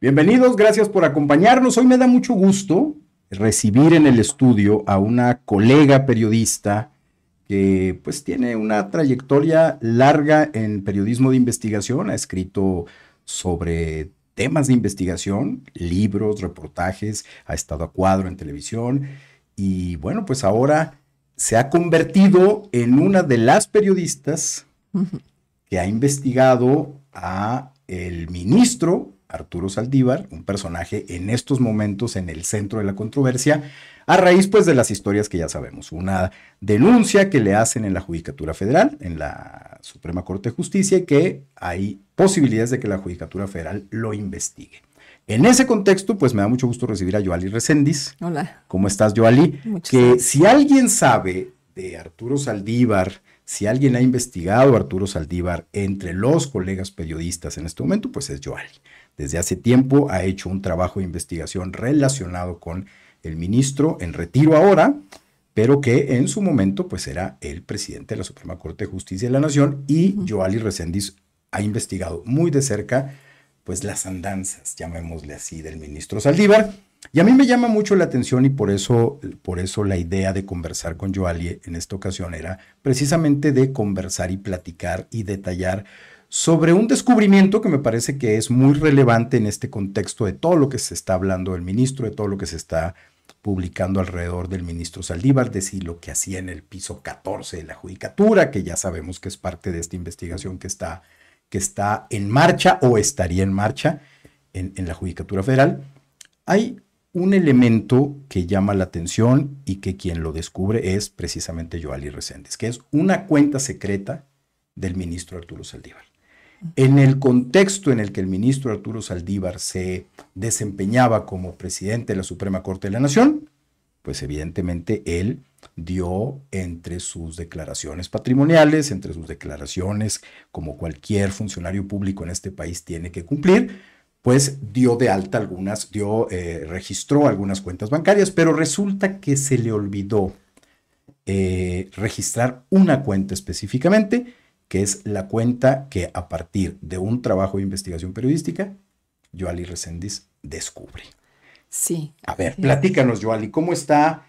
Bienvenidos, gracias por acompañarnos. Hoy me da mucho gusto recibir en el estudio a una colega periodista que pues tiene una trayectoria larga en periodismo de investigación, ha escrito sobre temas de investigación, libros, reportajes, ha estado a cuadro en televisión y bueno, pues ahora se ha convertido en una de las periodistas que ha investigado a el ministro Arturo Saldívar, un personaje en estos momentos en el centro de la controversia, a raíz pues de las historias que ya sabemos. Una denuncia que le hacen en la Judicatura Federal, en la Suprema Corte de Justicia, y que hay posibilidades de que la Judicatura Federal lo investigue. En ese contexto, pues me da mucho gusto recibir a Yoali Recendis. Hola. ¿Cómo estás, Yoali? Muchas Que gracias. si alguien sabe de Arturo Saldívar, si alguien ha investigado a Arturo Saldívar entre los colegas periodistas en este momento, pues es Yoali. Desde hace tiempo ha hecho un trabajo de investigación relacionado con el ministro en retiro ahora, pero que en su momento pues era el presidente de la Suprema Corte de Justicia de la Nación, y Yoali Recendis ha investigado muy de cerca pues las andanzas, llamémosle así, del ministro Saldívar. Y a mí me llama mucho la atención y por eso la idea de conversar con Yoali en esta ocasión era precisamente de conversar y platicar y detallar sobre un descubrimiento que me parece que es muy relevante en este contexto de todo lo que se está hablando del ministro, de todo lo que se está publicando alrededor del ministro Saldívar, de si lo que hacía en el piso 14 de la Judicatura, que ya sabemos que es parte de esta investigación que está en marcha o estaría en marcha en la Judicatura Federal. Hay un elemento que llama la atención y que quien lo descubre es precisamente Yoali Recendis, que es una cuenta secreta del ministro Arturo Saldívar. En el contexto en el que el ministro Arturo Saldívar se desempeñaba como presidente de la Suprema Corte de la Nación, pues evidentemente él dio entre sus declaraciones patrimoniales, entre sus declaraciones como cualquier funcionario público en este país tiene que cumplir, pues dio de alta registró algunas cuentas bancarias, pero resulta que se le olvidó registrar una cuenta específicamente, que es la cuenta que a partir de un trabajo de investigación periodística, Yoali Recendis descubre. Sí. A ver, platícanos, Yoali, ¿cómo está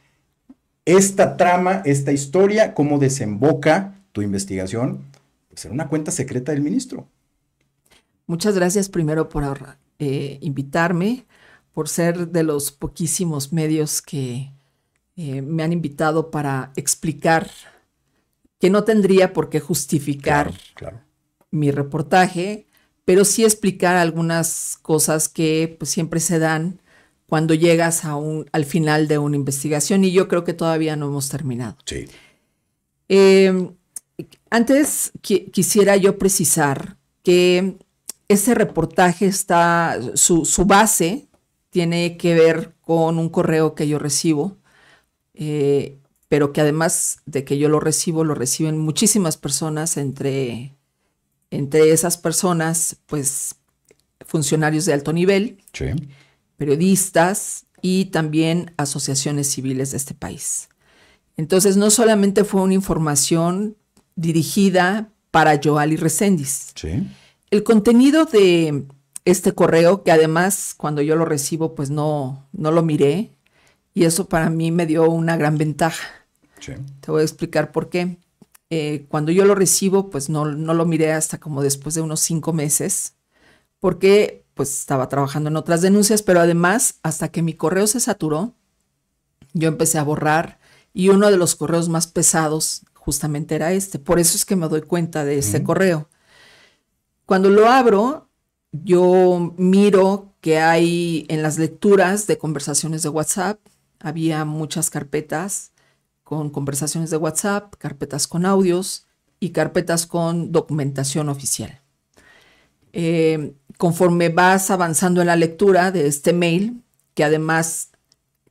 esta trama, esta historia, cómo desemboca tu investigación? Pues en una cuenta secreta del ministro. Muchas gracias primero por invitarme, por ser de los poquísimos medios que me han invitado para explicar, que no tendría por qué justificar Claro. mi reportaje, pero sí explicar algunas cosas que pues, siempre se dan cuando llegas al final de una investigación, y yo creo que todavía no hemos terminado. Sí. Antes quisiera yo precisar que ese reportaje su base tiene que ver con un correo que yo recibo, pero que además de que yo lo reciben muchísimas personas, entre esas personas, pues funcionarios de alto nivel, Sí. periodistas y también asociaciones civiles de este país. Entonces, no solamente fue una información dirigida para Yoali Recendis. Sí. El contenido de este correo, que además cuando yo lo recibo, pues no lo miré, y eso para mí me dio una gran ventaja. Sí. Te voy a explicar por qué. Cuando yo lo recibo, pues no lo miré hasta como después de unos 5 meses, porque pues estaba trabajando en otras denuncias, pero además hasta que mi correo se saturó, yo empecé a borrar, y uno de los correos más pesados justamente era este. Por eso es que me doy cuenta de este correo. Cuando lo abro, yo miro que hay en las lecturas de conversaciones de WhatsApp, había muchas carpetas con conversaciones de WhatsApp, carpetas con audios y carpetas con documentación oficial. Conforme vas avanzando en la lectura de este mail, que además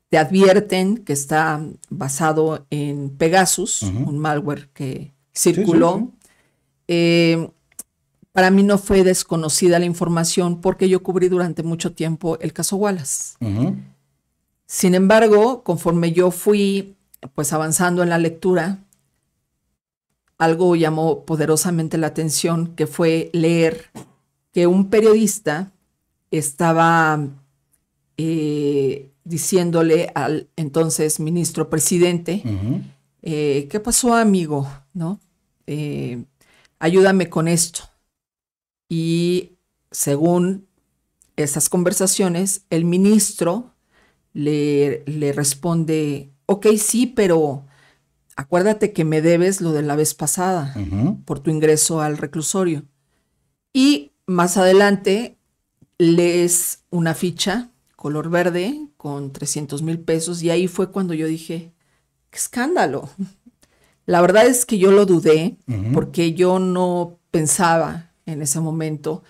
te advierten que está basado en Pegasus, un malware que circuló, para mí no fue desconocida la información porque yo cubrí durante mucho tiempo el caso Wallace. Sin embargo, conforme yo fui pues avanzando en la lectura, algo llamó poderosamente la atención, que fue leer que un periodista estaba diciéndole al entonces ministro presidente, ¿qué pasó, amigo? ¿No? Ayúdame con esto. Y según esas conversaciones, el ministro le responde, ok, sí, pero acuérdate que me debes lo de la vez pasada por tu ingreso al reclusorio. Y más adelante lees una ficha color verde con 300,000 pesos y ahí fue cuando yo dije, qué escándalo. La verdad es que yo lo dudé porque yo no pensaba en ese momento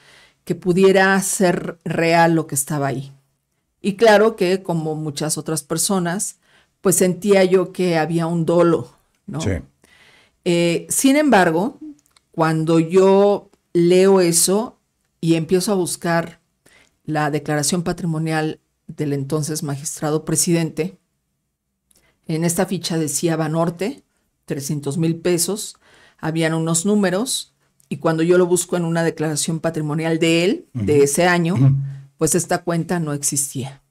que pudiera ser real lo que estaba ahí. Y claro que como muchas otras personas, pues sentía yo que había un dolo, ¿no? Sí. Sin embargo, cuando yo leo eso y empiezo a buscar la declaración patrimonial del entonces magistrado presidente, en esta ficha decía Banorte, 300,000 pesos, habían unos números, y cuando yo lo busco en una declaración patrimonial de él, de ese año, pues esta cuenta no existía.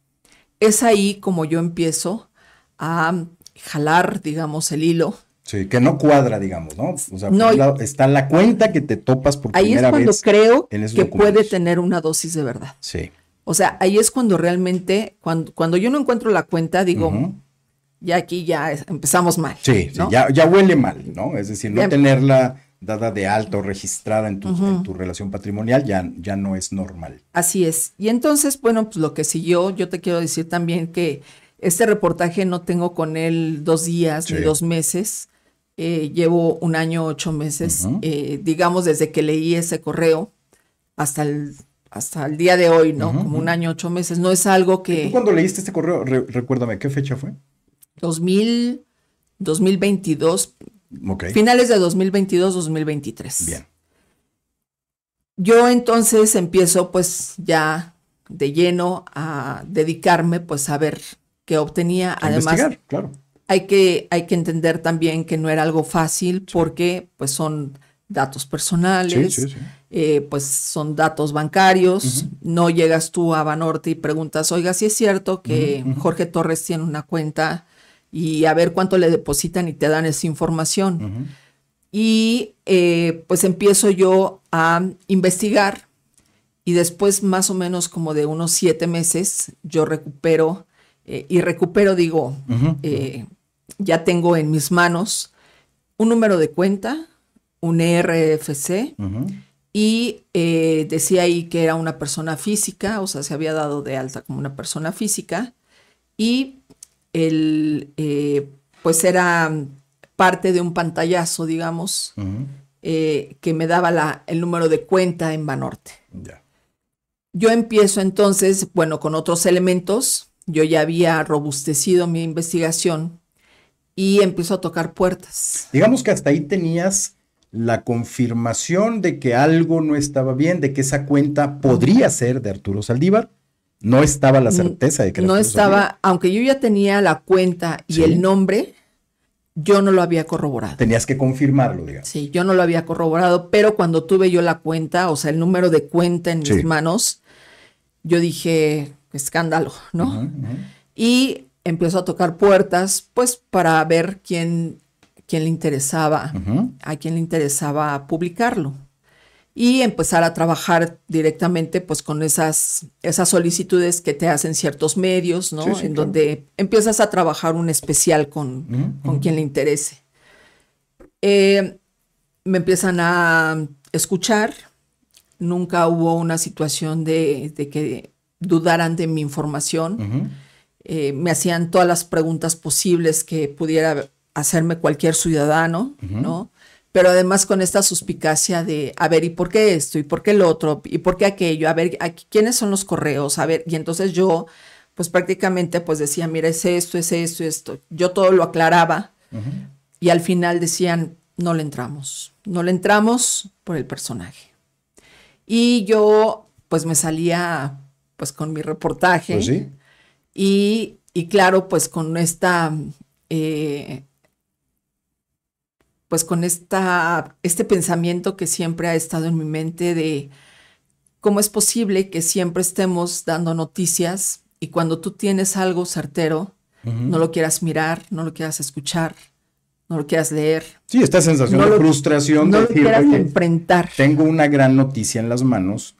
Es ahí como yo empiezo a jalar, digamos, el hilo. Sí, que no cuadra, digamos, ¿no? O sea, No, por un lado está la cuenta que te topas por ahí es primera cuando vez creo en esos que documentos. puede tener una dosis de verdad. Sí. O sea, ahí es cuando realmente, cuando yo no encuentro la cuenta, digo, ya aquí ya empezamos mal. Sí, ¿no? sí, ya huele mal, ¿no? Es decir, no Ya- tenerla dada de alta o registrada en tu relación patrimonial ya no es normal. Así es. Y entonces, bueno, pues lo que siguió, yo te quiero decir también que este reportaje no tengo con él 2 días ni Sí. 2 meses. Llevo 1 año, 8 meses, digamos, desde que leí ese correo hasta el día de hoy, ¿no? Como 1 año, 8 meses. No es algo ¿Tú que cuando leíste este correo, recuérdame, qué fecha fue? 2022, Ok, finales de 2022, 2023. bien. Yo entonces empiezo pues ya de lleno a dedicarme pues a ver qué obtenía. A Además, investigar, claro. hay que entender también que no era algo fácil porque pues son datos personales, Sí. pues son datos bancarios. No llegas tú a Banorte y preguntas, oiga, si es cierto que Jorge Torres tiene una cuenta y a ver cuánto le depositan y te dan esa información. Y pues empiezo yo a investigar y después más o menos como de unos 7 meses yo recupero, digo, ya tengo en mis manos un número de cuenta, un ERFC, y decía ahí que era una persona física, o sea, se había dado de alta como una persona física, y pues era parte de un pantallazo, digamos, que me daba el número de cuenta en Banorte. Ya. Yo empiezo entonces, bueno, con otros elementos, yo ya había robustecido mi investigación y empiezo a tocar puertas. Digamos que hasta ahí tenías la confirmación de que algo no estaba bien, de que esa cuenta podría ser de Arturo Saldívar. No estaba la certeza de que era No Arturo estaba, Saldívar. aunque yo ya tenía la cuenta y Sí. el nombre, yo no lo había corroborado. Tenías que confirmarlo, digamos. Sí, yo no lo había corroborado, pero cuando tuve yo la cuenta, o sea, el número de cuenta en Sí. mis manos, yo dije, escándalo, ¿no? Y empiezo a tocar puertas, pues, para ver quién le interesaba, a quién le interesaba publicarlo. Y empezar a trabajar directamente, pues, con esas solicitudes que te hacen ciertos medios, ¿no? Sí, en claro. donde empiezas a trabajar un especial con quien le interese. Me empiezan a escuchar. Nunca hubo una situación de que dudaran de mi información. Me hacían todas las preguntas posibles que pudiera hacerme cualquier ciudadano, ¿no? Pero además con esta suspicacia de, a ver, ¿y por qué esto? ¿Y por qué lo otro? ¿Y por qué aquello? A ver, ¿quiénes son los correos? A ver, y entonces yo, pues prácticamente, pues decía, mira, es esto, esto. Yo todo lo aclaraba y al final decían, no le entramos por el personaje. Y yo, pues me salía, pues con mi reportaje. Pues sí. Y claro, pues con este pensamiento que siempre ha estado en mi mente de ¿cómo es posible que siempre estemos dando noticias y cuando tú tienes algo certero, no lo quieras mirar, no lo quieras escuchar, no lo quieras leer? Sí, esta sensación de frustración. No de lo decir, quieras oye, enfrentar. tengo una gran noticia en las manos.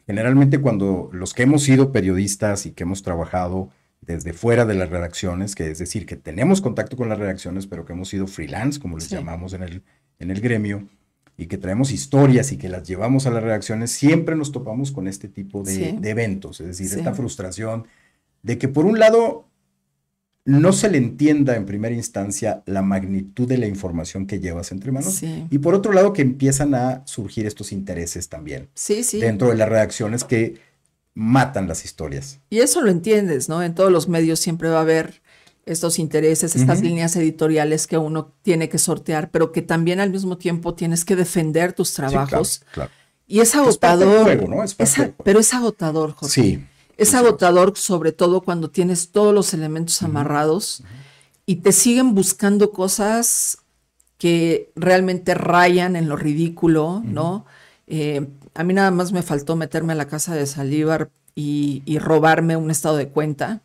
Generalmente cuando los que hemos sido periodistas y que hemos trabajado desde fuera de las redacciones, que es decir, que tenemos contacto con las redacciones, pero que hemos sido freelance, como les llamamos en el gremio, y que traemos historias y que las llevamos a las redacciones, siempre nos topamos con este tipo de eventos, es decir, esta frustración de que por un lado no se le entienda en primera instancia la magnitud de la información que llevas entre manos, y por otro lado que empiezan a surgir estos intereses también dentro de las redacciones que matan las historias. Y eso lo entiendes, ¿no? En todos los medios siempre va a haber estos intereses, estas líneas editoriales que uno tiene que sortear, pero que también al mismo tiempo tienes que defender tus trabajos. Sí, claro. Y es agotador. Es juego, ¿no? Pero es agotador, Jorge. Sí. Es agotador, sobre todo cuando tienes todos los elementos amarrados y te siguen buscando cosas que realmente rayan en lo ridículo, ¿no? A mí nada más me faltó meterme a la casa de Saldívar y robarme un estado de cuenta.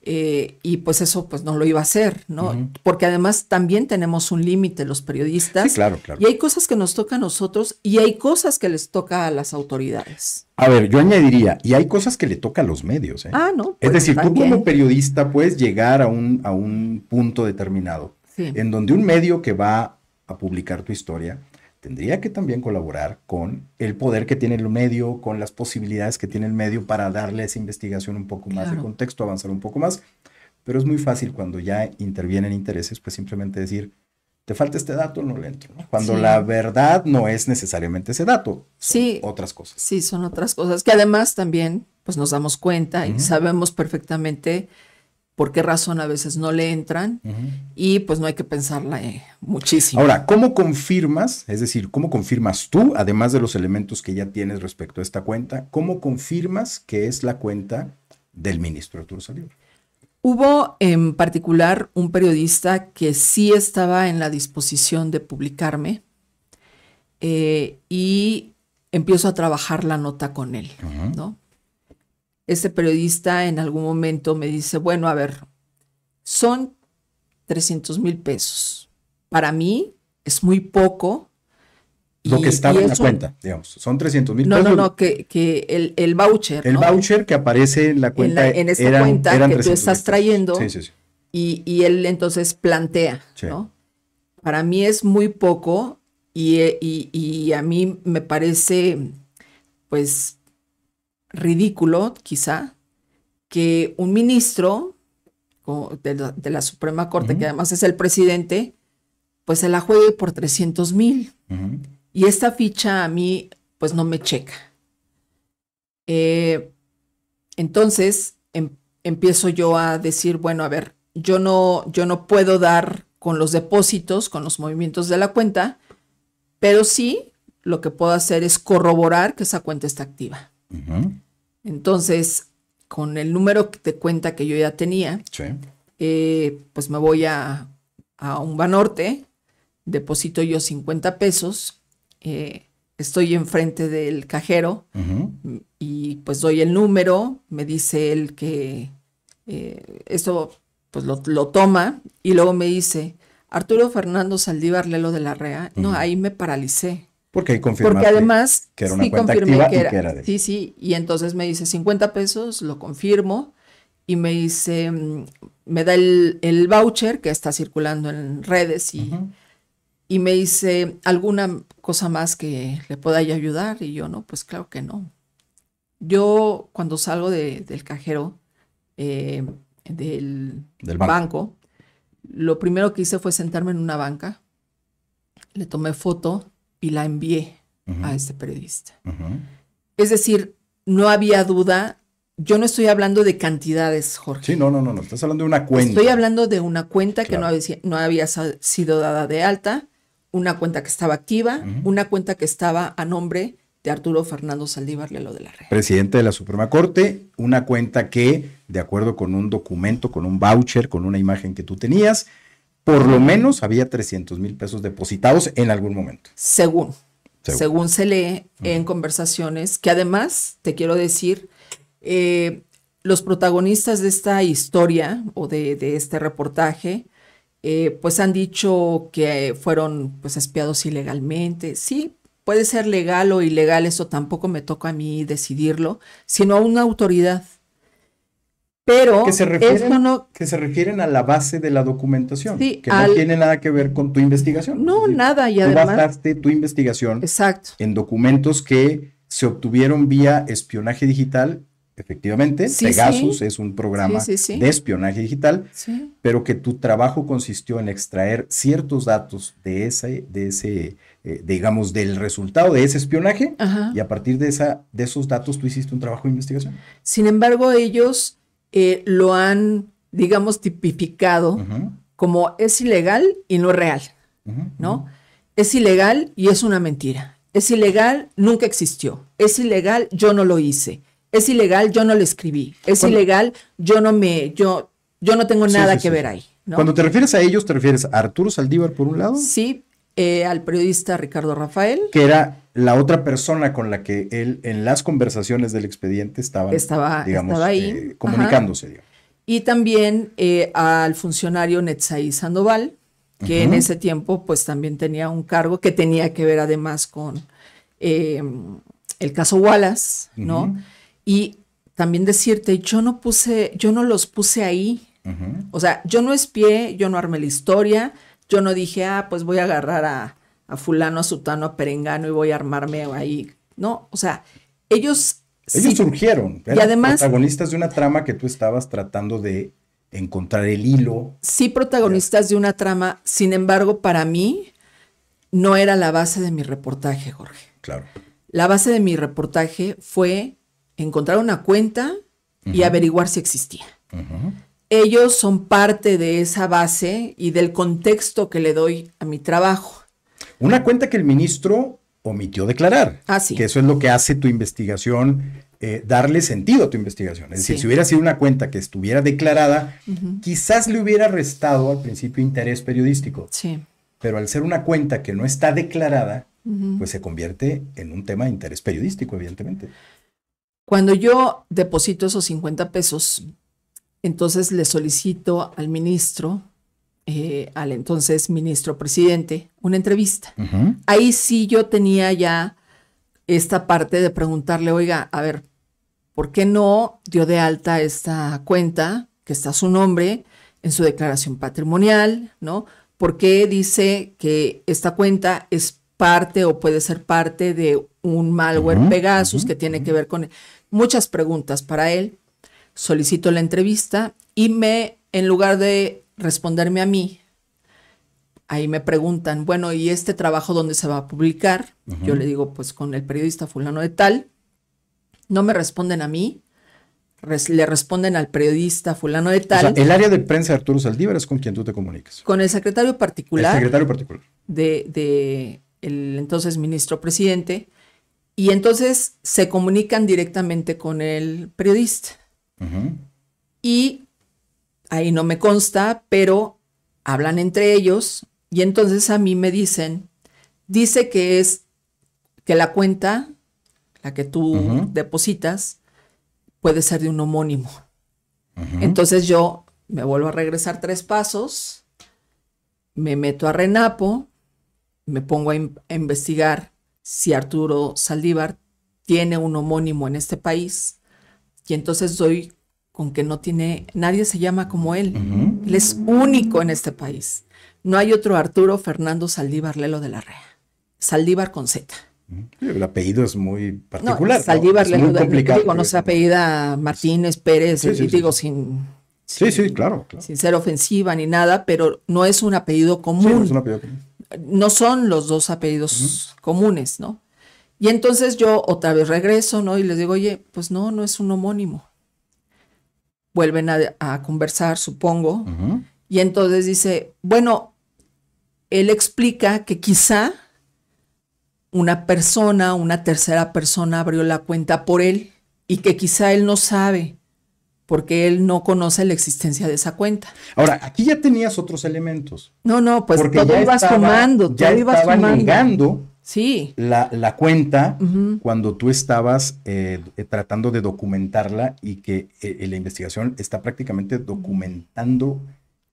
Y pues eso pues no lo iba a hacer, ¿no? Porque además también tenemos un límite los periodistas. Sí, claro. Y hay cosas que nos toca a nosotros y hay cosas que les toca a las autoridades. A ver, yo añadiría, y hay cosas que le toca a los medios, ¿eh? Ah, no. Es decir, también. tú como periodista puedes llegar a un punto determinado en donde un medio que va a publicar tu historia tendría que también colaborar con el poder que tiene el medio, con las posibilidades que tiene el medio para darle a esa investigación un poco más de contexto, avanzar un poco más. Pero es muy fácil cuando ya intervienen intereses, pues simplemente decir, te falta este dato, no le entro, ¿no? Cuando la verdad no es necesariamente ese dato, son otras cosas. Sí, son otras cosas que además también pues nos damos cuenta y sabemos perfectamente por qué razón a veces no le entran y pues no hay que pensarla muchísimo. Ahora, ¿cómo confirmas? Es decir, ¿cómo confirmas tú, además de los elementos que ya tienes respecto a esta cuenta, cómo confirmas que es la cuenta del ministro Arturo Saldívar? Hubo en particular un periodista que sí estaba en la disposición de publicarme y empiezo a trabajar la nota con él, ¿no? Este periodista en algún momento me dice, bueno, a ver, son 300,000 pesos. Para mí es muy poco. Lo que estaba en la cuenta, digamos, son 300,000 pesos. No, que el voucher. El voucher que aparece en la cuenta. En esta cuenta que tú estás trayendo. Sí. Y él entonces plantea, ¿no? Para mí es muy poco y a mí me parece, pues, ridículo, quizá, que un ministro de la Suprema Corte, que además es el presidente, pues se la juegue por 300,000. Y esta ficha a mí, pues no me checa. Entonces, empiezo yo a decir, bueno, a ver, yo no puedo dar con los depósitos, con los movimientos de la cuenta, pero sí lo que puedo hacer es corroborar que esa cuenta está activa. Entonces, con el número de cuenta que yo ya tenía, pues me voy a un Banorte, deposito yo 50 pesos, estoy enfrente del cajero y pues doy el número, me dice él que esto pues lo toma y luego me dice, Arturo Fernando Saldívar Lelo de la Rea. No, ahí me paralicé. Porque ahí confirmaste porque además, que era una cuenta activa y que era de él. Sí, y entonces me dice 50 pesos, lo confirmo, y me dice, me da el voucher que está circulando en redes, y me dice, ¿alguna cosa más que le pueda ayudar? Y yo, no, pues claro que no. Yo, cuando salgo del cajero, del banco, lo primero que hice fue sentarme en una banca, le tomé foto y la envié a este periodista. Es decir, no había duda. Yo no estoy hablando de cantidades, Jorge. Sí, no. Estás hablando de una cuenta. Estoy hablando de una cuenta que no había sido dada de alta, una cuenta que estaba activa, una cuenta que estaba a nombre de Arturo Fernando Saldívar Lelo de la Rea. Presidente de la Suprema Corte, una cuenta que, de acuerdo con un documento, con un voucher, con una imagen que tú tenías, por lo menos había 300,000 pesos depositados en algún momento. Según según se lee en conversaciones, que además, te quiero decir, los protagonistas de esta historia o de este reportaje, pues han dicho que fueron pues espiados ilegalmente. Sí, puede ser legal o ilegal, eso tampoco me toca a mí decidirlo, sino a una autoridad. Pero que se refieren a la base de la documentación, sí, que no tiene nada que ver con tu investigación. No, decir, nada. Y tú además basaste tu investigación exacto. en documentos que se obtuvieron vía espionaje digital, efectivamente. Sí, Pegasus es un programa de espionaje digital, pero que tu trabajo consistió en extraer ciertos datos de ese digamos, del resultado de ese espionaje, y a partir de esos datos tú hiciste un trabajo de investigación. Sin embargo, ellos lo han, digamos, tipificado como es ilegal y no es real, ¿no? Es ilegal y es una mentira. Es ilegal, nunca existió. Es ilegal, yo no lo hice. Es ilegal, yo no lo escribí. Es ilegal, yo no tengo nada que ver ahí, ¿no? Cuando te refieres a ellos, ¿te refieres a Arturo Saldívar por un lado? Sí, al periodista Ricardo Rafael. Que era la otra persona con la que él en las conversaciones del expediente estaba ahí, comunicándose. Digamos. Y también al funcionario Netzaí Sandoval, que en ese tiempo pues también tenía un cargo que tenía que ver además con el caso Wallace, ¿no? Y también decirte, yo no los puse ahí. O sea, yo no espié, yo no armé la historia. Yo no dije, pues voy a agarrar a fulano, a sutano, a perengano y voy a armarme ahí. No, o sea, ellos surgieron, eran y además, protagonistas de una trama que tú estabas tratando de encontrar el hilo. Sí, protagonistas de una trama, sin embargo, para mí no era la base de mi reportaje, Jorge. Claro. La base de mi reportaje fue encontrar una cuenta y averiguar si existía. Ellos son parte de esa base y del contexto que le doy a mi trabajo. Una cuenta que el ministro omitió declarar. Sí. Que eso es lo que hace tu investigación, darle sentido a tu investigación. Es decir, si hubiera sido una cuenta que estuviera declarada, quizás le hubiera restado al principio interés periodístico. Sí. Pero al ser una cuenta que no está declarada, pues se convierte en un tema de interés periodístico, evidentemente. Cuando yo deposito esos 50 pesos... Entonces le solicito al ministro, al entonces ministro presidente, una entrevista. Ahí sí yo tenía ya esta parte de preguntarle, oiga, a ver, ¿por qué no dio de alta esta cuenta, que está su nombre, en su declaración patrimonial, ¿no? ¿Por qué dice que esta cuenta es parte o puede ser parte de un malware Pegasus que tiene que ver con muchas preguntas para él? Solicito la entrevista y en lugar de responderme a mí, ahí me preguntan, bueno, ¿y este trabajo dónde se va a publicar? Yo le digo, pues con el periodista fulano de tal. No me responden a mí, le responden al periodista fulano de tal. O sea, el área de prensa de Arturo Saldívar es con quien tú te comunicas. Con el secretario particular. El secretario particular. De el entonces ministro presidente. Y entonces se comunican directamente con el periodista. Y ahí no me consta, pero hablan entre ellos y entonces a mí me dice que la cuenta, la que tú depositas, puede ser de un homónimo. Entonces yo me vuelvo a regresar 3 pasos, me meto a Renapo, me pongo a investigar si Arturo Saldívar tiene un homónimo en este país. Y entonces doy con que nadie se llama como él. Él es único en este país. No hay otro Arturo Fernando Saldívar Lelo de la Rea. Saldívar con Z. El apellido es muy particular. No, Saldívar Lelo de la Rea. No se apellida Martínez, Pérez, claro. Sin ser ofensiva ni nada, pero no es un apellido común. Sí, no es un apellido común. No son los dos apellidos comunes, ¿no? Y entonces yo otra vez regreso, ¿no? Y les digo, oye, pues no es un homónimo. Vuelven a conversar, supongo. Y entonces dice, bueno, él explica que quizá una tercera persona abrió la cuenta por él y que quizá él no sabe porque él no conoce la existencia de esa cuenta. Ahora, aquí ya tenías otros elementos. No, pues porque todo ibas sumando. Ya estaba negando Sí. la cuenta Ujú. cuando tú estabas tratando de documentarla y que la investigación está prácticamente documentando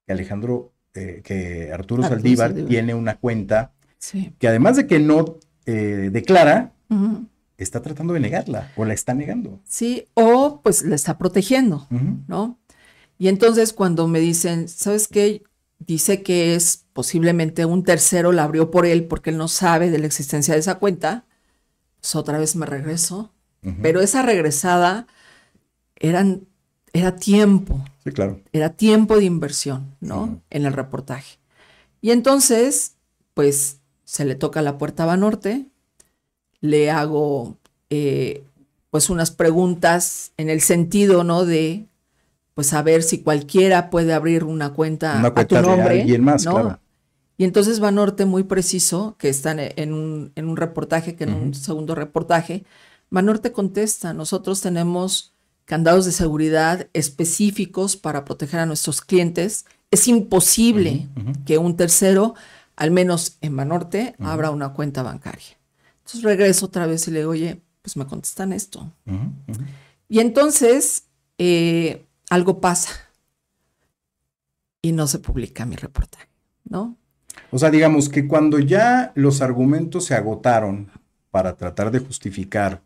que que Arturo Arturo Saldívar Saldívar. tiene una cuenta Sí. que además de que no declara, Ujú. está tratando de negarla o la está negando. Sí, o pues le está protegiendo, Ujú, ¿no? Y entonces cuando me dicen, ¿sabes qué? Dice que es posiblemente un tercero la abrió por él porque él no sabe de la existencia de esa cuenta, pues otra vez me regreso. ujú. Pero esa regresada eran, era tiempo, Sí, claro. era tiempo de inversión, ¿no? Ujú, En el reportaje. Y entonces, pues se le toca la puerta a Banorte, le hago pues unas preguntas en el sentido, ¿no? De pues saber si cualquiera puede abrir una una cuenta a tu cuenta de nombre, alguien más, ¿no? claro. Y entonces Banorte, muy preciso, que está en un reportaje, que en un Ujú, segundo reportaje, Banorte contesta, nosotros tenemos candados de seguridad específicos para proteger a nuestros clientes. Es ujú, imposible ujú, que un tercero, al menos en Banorte, ujú, abra una cuenta bancaria. Entonces regreso otra vez y le digo, oye, pues me contestan esto. ujú, ujú. Y entonces algo pasa y no se publica mi reportaje, ¿no? O sea, digamos que cuando ya los argumentos se agotaron para tratar de justificar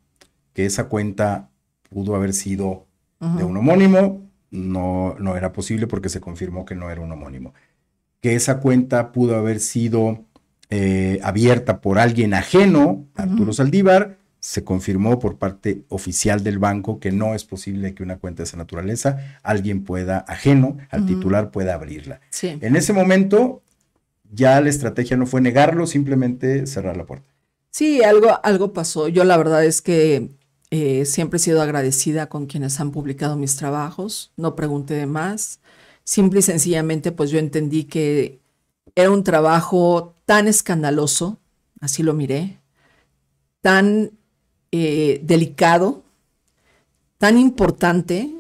que esa cuenta pudo haber sido de Ujú, un homónimo, no era posible porque se confirmó que no era un homónimo. Que esa cuenta pudo haber sido abierta por alguien ajeno a Arturo ujú, Saldívar, se confirmó por parte oficial del banco que no es posible que una cuenta de esa naturaleza alguien pueda, ajeno al ujú. titular, pueda abrirla. Sí, En ese momento ya la estrategia no fue negarlo, simplemente cerrar la puerta. sí, algo pasó. Yo la verdad es que siempre he sido agradecida con quienes han publicado mis trabajos. No pregunté de más. Simple y sencillamente, pues yo entendí que era un trabajo tan escandaloso, así lo miré, tan delicado, tan importante,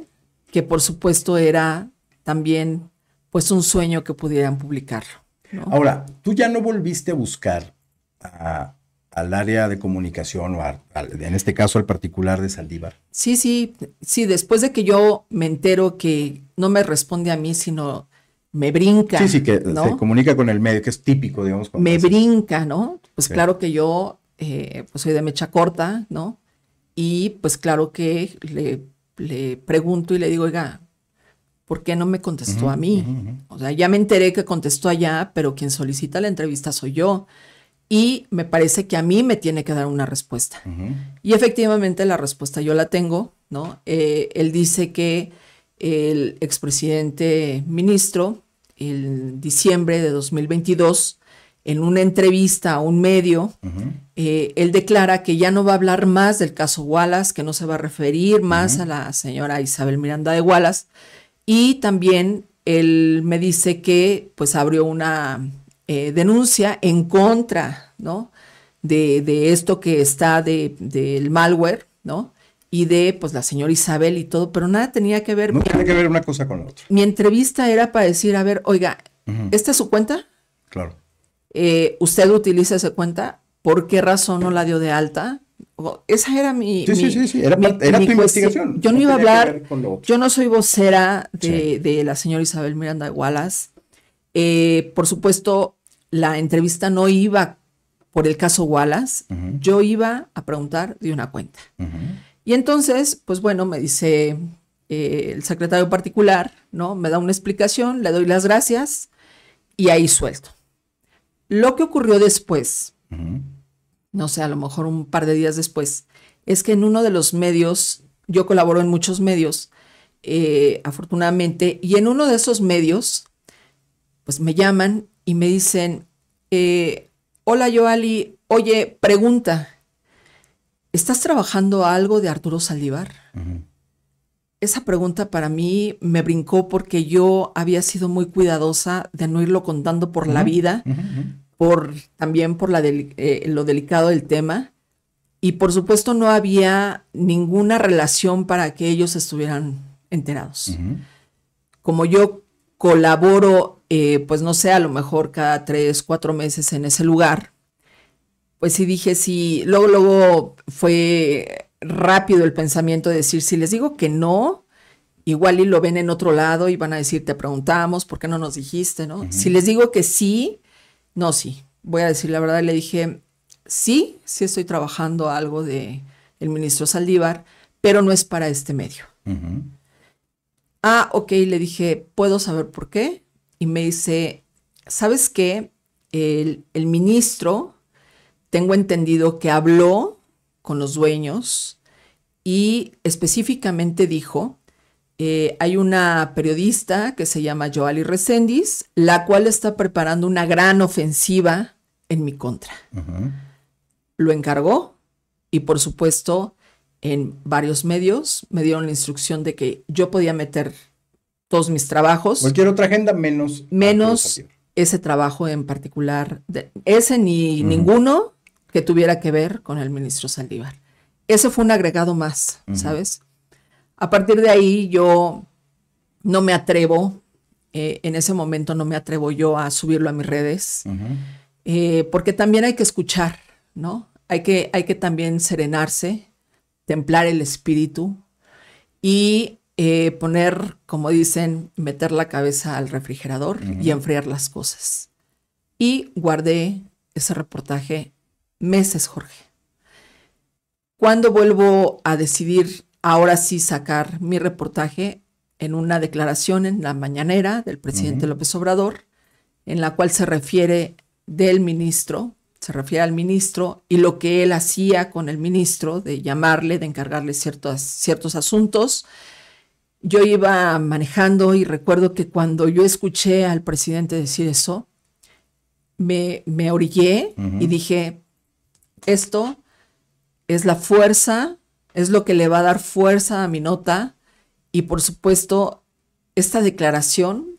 que por supuesto era también pues un sueño que pudieran publicarlo, ¿no? Ahora, tú ya no volviste a buscar a- al área de comunicación o en este caso al particular de Saldívar. Sí, sí, sí, después de que yo me entero que no me responde a mí, sino me Sí, sí, brinca, que se ¿no? comunica con el medio, que es típico, digamos, cuando Me haces. brinca, ¿no? Pues Sí. claro que yo, pues soy de mecha corta, ¿no? Y pues claro que le pregunto y le digo, oiga, ¿por qué no me Ujú, contestó a mí? ujú, ujú, O sea, ya me enteré que contestó allá, pero quien solicita la entrevista soy yo. Y me parece que a mí me tiene que dar una respuesta. ujú, Y efectivamente la respuesta yo la tengo, ¿no? Él dice que el expresidente ministro, en diciembre de 2022, en una entrevista a un medio, ujú, él declara que ya no va a hablar más del caso Wallace, que no se va a referir más ujú, a la señora Isabel Miranda de Wallace. Y también él me dice que pues abrió una denuncia en contra, ¿no? De esto que está del malware, ¿no? Y de pues la señora Isabel y todo, pero nada tenía que ver. no tiene que ver una cosa con la otra. Mi entrevista era para decir, a ver, oiga, Ujú, ¿esta es su cuenta? claro. ¿Usted utiliza esa cuenta? ¿Por qué razón no la dio de alta? Esa era Sí, sí, sí, sí, era tu mi cuestión. investigación, Yo no no iba a tenía que hablar, ver con lo otro. yo no soy vocera Sí. de la señora Isabel Miranda de Wallace. Por supuesto, la entrevista no iba por el caso Wallace, Ujú, yo iba a preguntar de una cuenta. ujú, Y entonces, pues bueno, me dice el secretario particular, ¿no? Me da una explicación, le doy las gracias y ahí suelto. Lo que ocurrió después, ujú, no sé, a lo mejor un par de días después, es que en uno de los medios, yo colaboro en muchos medios, afortunadamente, y en uno de esos medios, pues me llaman y me dicen, hola Yoali, oye, pregunta, ¿estás trabajando algo de Arturo Saldívar? ujú, Esa pregunta para mí me brincó porque yo había sido muy cuidadosa de no irlo contando por la ujú, vida, ujú, ujú, también por lo delicado del tema. Y por supuesto no había ninguna relación para que ellos estuvieran enterados. ujú. Como yo colaboro, pues no sé, a lo mejor cada 3, 4 meses en ese lugar, pues sí dije, sí, luego fue rápido el pensamiento de decir, si les digo que no, igual y lo ven en otro lado y van a decir, te preguntamos, ¿por qué no nos dijiste, no? Si les digo que sí, no, sí, voy a decir la verdad, le dije, sí estoy trabajando algo de el ministro Saldívar, pero no es para este medio. Ah, ok, le dije, ¿puedo saber por qué? Y me dice, ¿sabes qué? El ministro, tengo entendido que habló con los dueños y específicamente dijo, hay una periodista que se llama Yoali Reséndiz, la cual está preparando una gran ofensiva en mi contra. Lo encargó y por supuesto en varios medios me dieron la instrucción de que yo podía meter todos mis trabajos. Cualquier otra agenda menos ese trabajo en particular, ese ni ninguno que tuviera que ver con el ministro Saldívar. Ese fue un agregado más, ¿sabes? A partir de ahí yo no me atrevo, en ese momento no me atrevo yo a subirlo a mis redes, porque también hay que escuchar, ¿no? Hay que también serenarse, templar el espíritu y poner, como dicen, meter la cabeza al refrigerador y enfriar las cosas. Y guardé ese reportaje meses, Jorge. Cuando vuelvo a decidir ahora sí sacar mi reportaje, en una declaración en la mañanera del presidente López Obrador, en la cual se refiere al ministro y lo que él hacía con el ministro, de llamarle, de encargarle ciertos asuntos. Yo iba manejando y recuerdo que cuando yo escuché al presidente decir eso, me orillé y dije, esto es la fuerza, es lo que le va a dar fuerza a mi nota y por supuesto esta declaración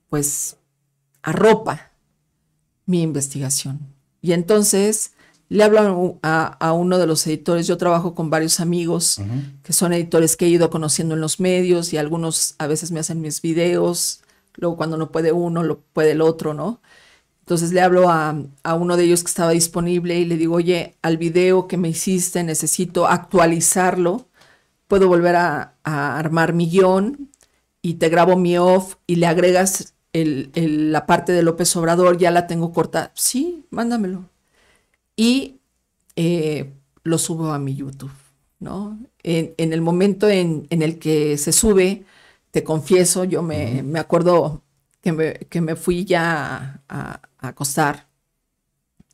pues arropa mi investigación. Y entonces le hablo a uno de los editores. Yo trabajo con varios amigos que son editores que he ido conociendo en los medios y algunos a veces me hacen mis videos, luego cuando no puede uno, lo puede el otro, ¿no? Entonces le hablo a uno de ellos que estaba disponible y le digo, oye, al video que me hiciste necesito actualizarlo, puedo volver a armar mi guión y te grabo mi off y le agregas la parte de López Obrador, ya la tengo corta. Sí, mándamelo. Y lo subo a mi YouTube, ¿no? En el momento en el que se sube, te confieso, yo me acuerdo que me fui ya a acostar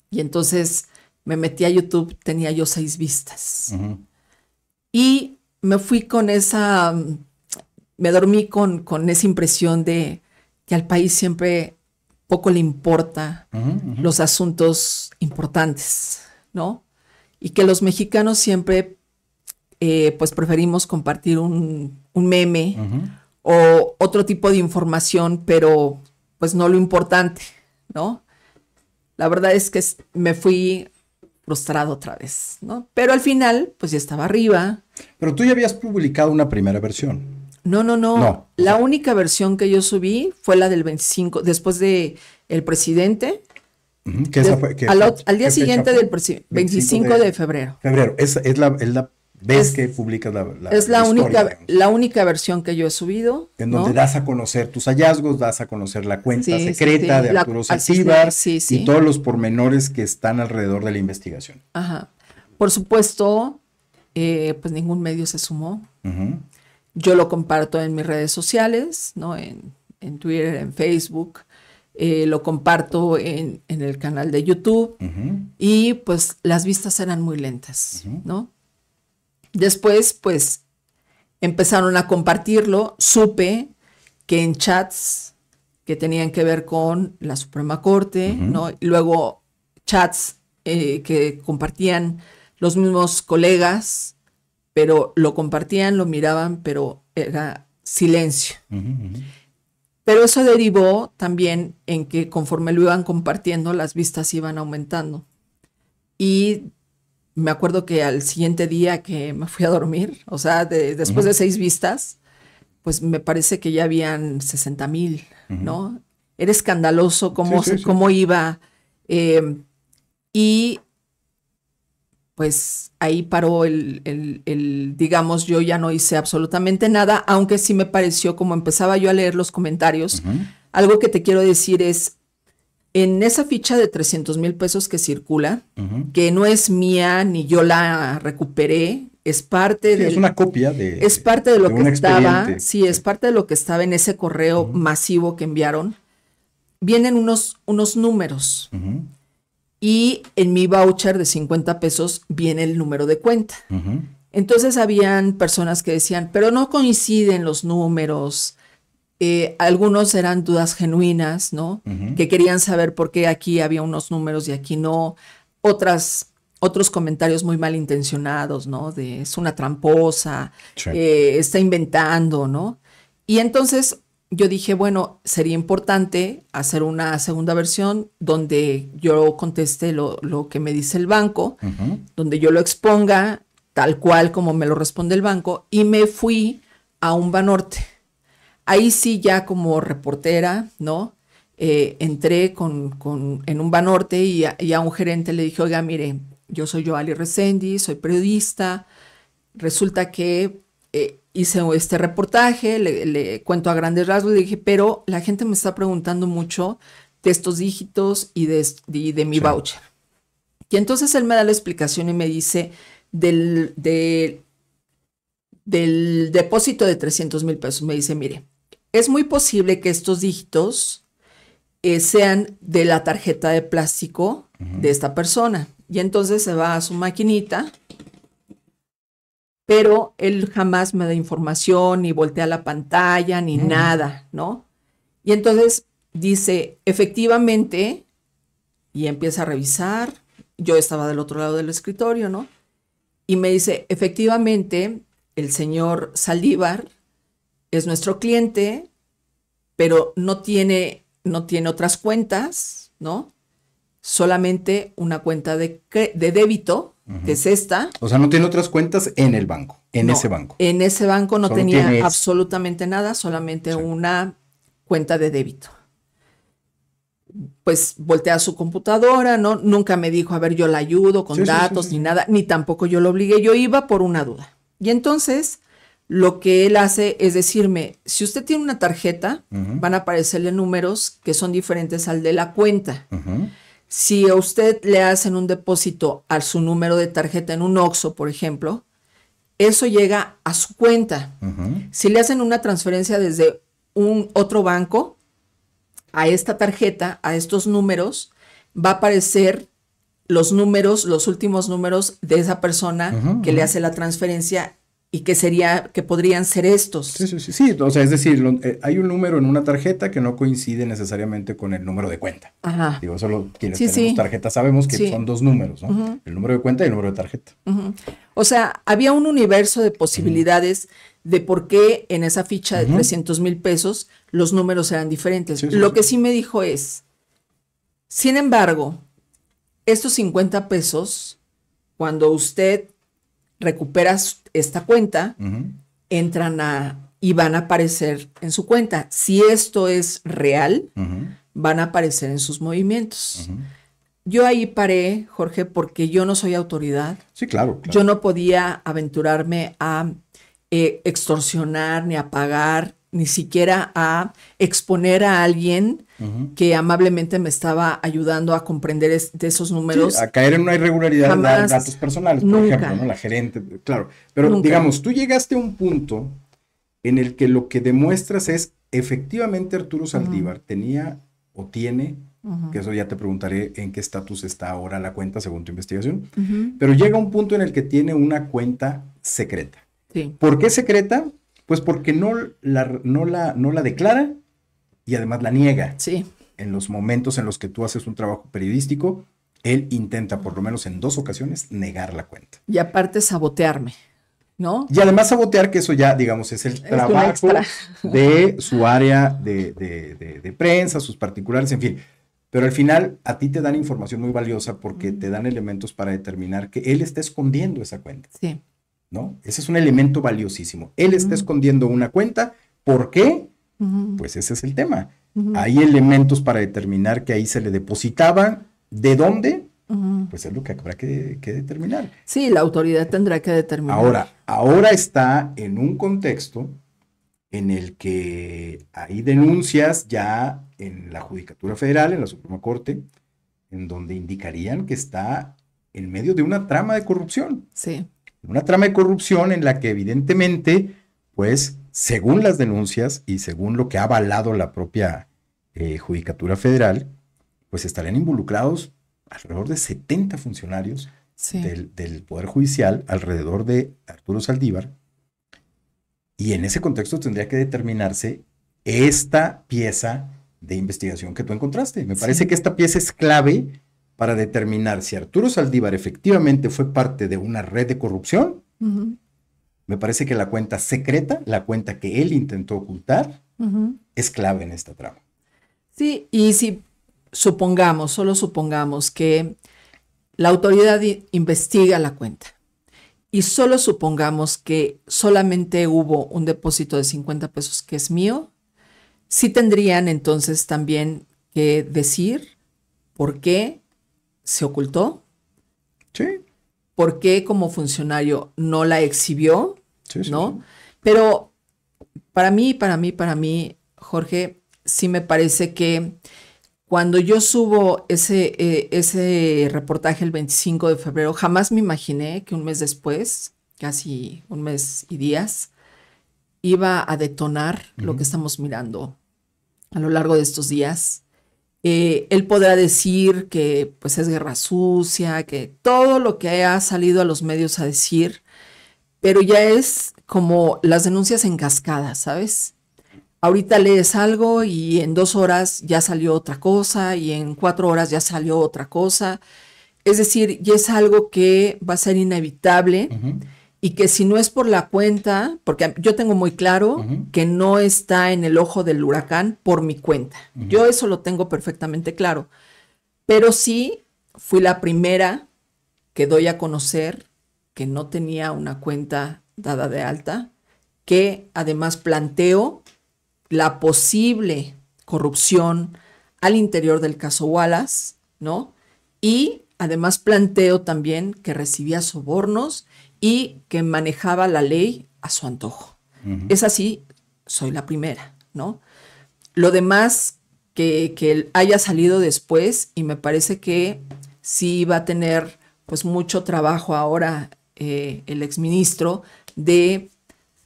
y entonces me metí a YouTube, tenía yo 6 vistas y me fui con me dormí con esa impresión de que al país siempre poco le importa los asuntos importantes, ¿no? Y que los mexicanos siempre pues preferimos compartir un meme o otro tipo de información, pero pues no lo importante, ¿no? La verdad es que me fui frustrado otra vez, ¿no? Pero al final, pues ya estaba arriba. Pero tú ya habías publicado una primera versión. No. La única versión que yo subí fue la del 25, después de el presidente. Al día siguiente del 25 de febrero. Es la vez que publicas la única versión que yo he subido. En donde das a conocer tus hallazgos, das a conocer la cuenta secreta de Arturo Saldívar y todos los pormenores que están alrededor de la investigación. Ajá. Por supuesto, pues ningún medio se sumó. Yo lo comparto en mis redes sociales, ¿no? En Twitter, en Facebook. Lo comparto en el canal de YouTube. Y pues las vistas eran muy lentas, ¿no? Después, pues, empezaron a compartirlo. Supe que en chats que tenían que ver con la Suprema Corte, ¿no? Y luego chats que compartían los mismos colegas, pero lo compartían, lo miraban, pero era silencio. Pero eso derivó también en que conforme lo iban compartiendo, las vistas iban aumentando. Y me acuerdo que al siguiente día que me fui a dormir, o sea, después de 6 vistas, pues me parece que ya habían 60,000, ¿no? Era escandaloso cómo iba Y pues ahí paró digamos, yo ya no hice absolutamente nada, aunque sí me pareció, como empezaba yo a leer los comentarios, algo que te quiero decir es, en esa ficha de 300,000 pesos que circula, que no es mía, ni yo la recuperé, es parte es una copia es parte de lo que estaba, sí, es parte de lo que estaba en ese correo masivo que enviaron. Vienen unos números. Y en mi voucher de 50 pesos viene el número de cuenta. Entonces habían personas que decían, pero no coinciden los números. Algunos eran dudas genuinas, ¿no? Que querían saber por qué aquí había unos números y aquí no. Otros comentarios muy malintencionados, ¿no? De es una tramposa, sí. Está inventando, ¿no? Y entonces yo dije, bueno, sería importante hacer una segunda versión donde yo conteste lo que me dice el banco, donde yo lo exponga tal cual como me lo responde el banco, y me fui a un Banorte. Ahí sí ya como reportera, ¿no? Entré en un Banorte y a un gerente le dije, oiga, mire, yo soy Joali Reséndiz, soy periodista, resulta que hice este reportaje, le cuento a grandes rasgos, le dije, pero la gente me está preguntando mucho de estos dígitos y de mi voucher. Y entonces él me da la explicación y me dice del depósito de 300,000 pesos, me dice, mire, es muy posible que estos dígitos sean de la tarjeta de plástico de esta persona. Y entonces se va a su maquinita, pero él jamás me da información, ni voltea la pantalla, ni nada, ¿no? Y entonces dice, efectivamente, y empieza a revisar, yo estaba del otro lado del escritorio, ¿no? Y me dice, efectivamente, el señor Saldívar es nuestro cliente, pero no tiene otras cuentas, ¿no? Solamente una cuenta de débito, que es esta. O sea, no tiene otras cuentas en el banco, ese banco. En ese banco no tenía absolutamente nada, solamente una cuenta de débito. Pues voltea a su computadora, ¿no? Nunca me dijo, a ver, yo la ayudo con datos, ni nada, ni tampoco yo lo obligué, yo iba por una duda. Y entonces, lo que él hace es decirme, si usted tiene una tarjeta, van a aparecerle números que son diferentes al de la cuenta. Si a usted le hacen un depósito a su número de tarjeta en un Oxxo, por ejemplo, eso llega a su cuenta. Si le hacen una transferencia desde otro banco a esta tarjeta, a estos números, va a aparecer los últimos números de esa persona que le hace la transferencia y que podrían ser estos. Sí, o sea, es decir, hay un número en una tarjeta que no coincide necesariamente con el número de cuenta. Digo, solo quienes tenemos tarjeta sabemos que son dos números, ¿no? El número de cuenta y el número de tarjeta. O sea, había un universo de posibilidades de por qué en esa ficha de 300,000 pesos los números eran diferentes. Lo que sí me dijo es, sin embargo, estos 50 pesos, cuando usted recupera esta cuenta, entran y van a aparecer en su cuenta. Si esto es real, van a aparecer en sus movimientos. Yo ahí paré, Jorge, porque yo no soy autoridad. Sí, claro. Yo no podía aventurarme a extorsionar, ni a pagar, ni siquiera a exponer a alguien que amablemente me estaba ayudando a comprender de esos números. Sí, a caer en una irregularidad de dar datos personales, por ejemplo, ¿no? La gerente, claro. Pero digamos, tú llegaste a un punto en el que lo que demuestras es efectivamente Arturo Saldívar tenía o tiene, que eso ya te preguntaré en qué estatus está ahora la cuenta según tu investigación, pero llega un punto en el que tiene una cuenta secreta. Sí. ¿Por qué secreta? Pues porque no la declara y además la niega. Sí. En los momentos en los que tú haces un trabajo periodístico, él intenta, por lo menos en 2 ocasiones, negar la cuenta. Y aparte sabotearme, ¿no? Y además sabotear, que eso ya, digamos, es el trabajo de su área de prensa, sus particulares, en fin. Pero al final a ti te dan información muy valiosa porque te dan elementos para determinar que él está escondiendo esa cuenta. Sí. ¿No? Ese es un elemento valiosísimo. Él está escondiendo una cuenta. ¿Por qué? Pues ese es el tema. Hay elementos para determinar que ahí se le depositaban ¿De dónde? Ujú. Pues es lo que habrá que determinar. Sí, la autoridad tendrá que determinar. Ahora está en un contexto en el que hay denuncias ya en la Judicatura Federal, en la Suprema Corte, en donde indicarían que está en medio de una trama de corrupción. Sí. Una trama de corrupción en la que evidentemente, pues, según las denuncias y según lo que ha avalado la propia Judicatura Federal, pues estarían involucrados alrededor de 70 funcionarios Sí. del Poder Judicial alrededor de Arturo Saldívar. Y en ese contexto tendría que determinarse esta pieza de investigación que tú encontraste. Me parece Sí. que esta pieza es clave para determinar si Arturo Saldívar efectivamente fue parte de una red de corrupción. Ujú. Me parece que la cuenta secreta, la cuenta que él intentó ocultar, Ujú. es clave en esta trama. Sí, y si supongamos, solo supongamos que la autoridad investiga la cuenta y solo supongamos que solamente hubo un depósito de 50 pesos que es mío, sí tendrían entonces también que decir por qué se ocultó, Sí, por qué como funcionario no la exhibió, sí, sí, ¿no? sí. Pero para mí, Jorge, sí me parece que cuando yo subo ese reportaje el 25 de febrero, jamás me imaginé que un mes después, casi un mes y días, iba a detonar lo que estamos mirando a lo largo de estos días. Él podrá decir que pues es guerra sucia, que todo lo que ha salido a los medios a decir, pero ya es como las denuncias en cascada, ¿sabes? Ahorita lees algo y en 2 horas ya salió otra cosa y en 4 horas ya salió otra cosa. Es decir, ya es algo que va a ser inevitable Uh-huh. y que si no es por la cuenta, porque yo tengo muy claro Uh-huh. que no está en el ojo del huracán por mi cuenta. Uh-huh. Yo eso lo tengo perfectamente claro. Pero sí fui la primera que doy a conocer que no tenía una cuenta dada de alta, que además planteo la posible corrupción al interior del caso Wallace, ¿no? Y además planteo también que recibía sobornos y que manejaba la ley a su antojo. Uh-huh. Es así, soy la primera, ¿no? Lo demás que haya salido después, y me parece que sí va a tener pues mucho trabajo ahora el exministro de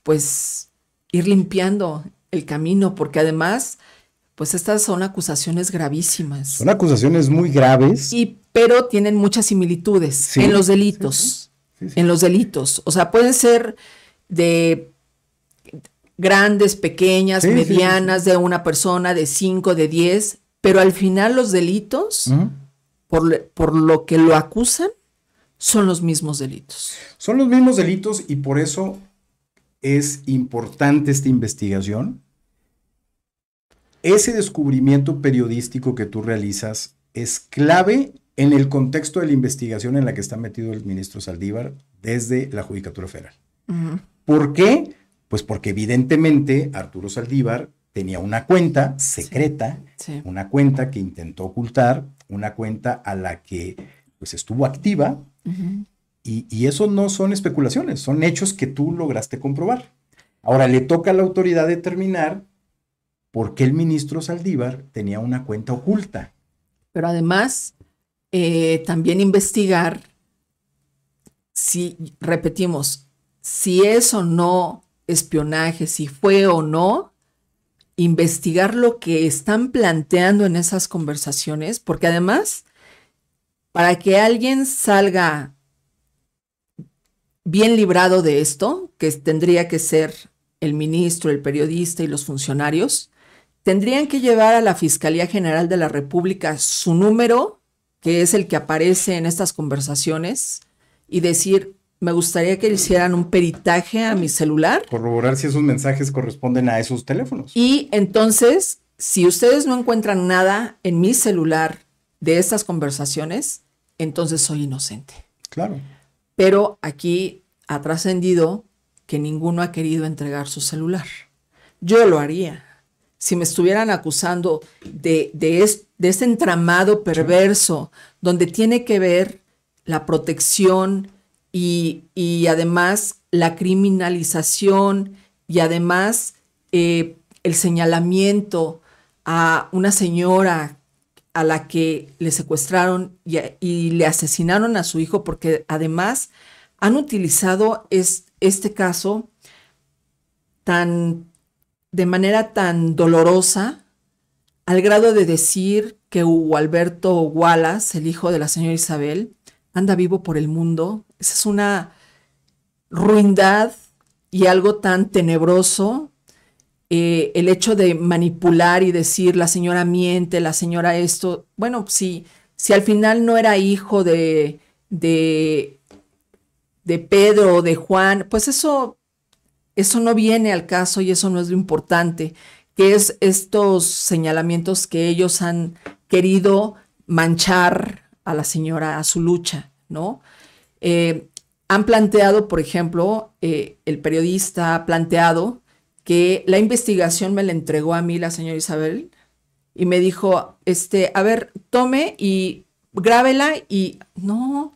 pues ir limpiando el camino, porque además pues estas son acusaciones gravísimas. Son acusaciones muy graves. Pero tienen muchas similitudes Sí, en los delitos. sí, sí. En los delitos. O sea, pueden ser de grandes, pequeñas, Sí, medianas, sí. de una persona, de 5, de 10, pero al final los delitos, Uh-huh. por lo que lo acusan, son los mismos delitos. Son los mismos delitos y por eso es importante esta investigación. Ese descubrimiento periodístico que tú realizas es clave en el contexto de la investigación en la que está metido el ministro Saldívar desde la Judicatura Federal. Uh-huh. ¿Por qué? Pues porque evidentemente Arturo Saldívar tenía una cuenta secreta, Sí. una cuenta que intentó ocultar, una cuenta a la que pues estuvo activa. Uh-huh. Y eso no son especulaciones, son hechos que tú lograste comprobar. Ahora le toca a la autoridad determinar por qué el ministro Saldívar tenía una cuenta oculta. Pero además, también investigar si, repetimos, si es o no espionaje, si fue o no, investigar lo que están planteando en esas conversaciones, porque además, para que alguien salga bien librado de esto, que tendría que ser el ministro, el periodista y los funcionarios, tendrían que llevar a la Fiscalía General de la República su número, que es el que aparece en estas conversaciones, y decir, me gustaría que hicieran un peritaje a mi celular. Corroborar si esos mensajes corresponden a esos teléfonos. Y entonces, si ustedes no encuentran nada en mi celular de estas conversaciones, entonces soy inocente. Claro. Pero aquí ha trascendido que ninguno ha querido entregar su celular. Yo lo haría. si me estuvieran acusando de este entramado perverso, donde tiene que ver la protección y además la criminalización y además el señalamiento a una señora a la que le secuestraron y le asesinaron a su hijo, porque además han utilizado este caso de manera tan dolorosa, al grado de decir que Hugo Alberto Wallace, el hijo de la señora Isabel, anda vivo por el mundo. Esa es una ruindad y algo tan tenebroso. El hecho de manipular y decir la señora miente, la señora esto. Bueno, si al final no era hijo de Pedro o de Juan, pues eso no viene al caso y eso no es lo importante, que es estos señalamientos que ellos han querido manchar a la señora, a su lucha, ¿no? Han planteado, por ejemplo, el periodista ha planteado que la investigación me la entregó a mí la señora Isabel y me dijo, a ver, tome y grábela y no,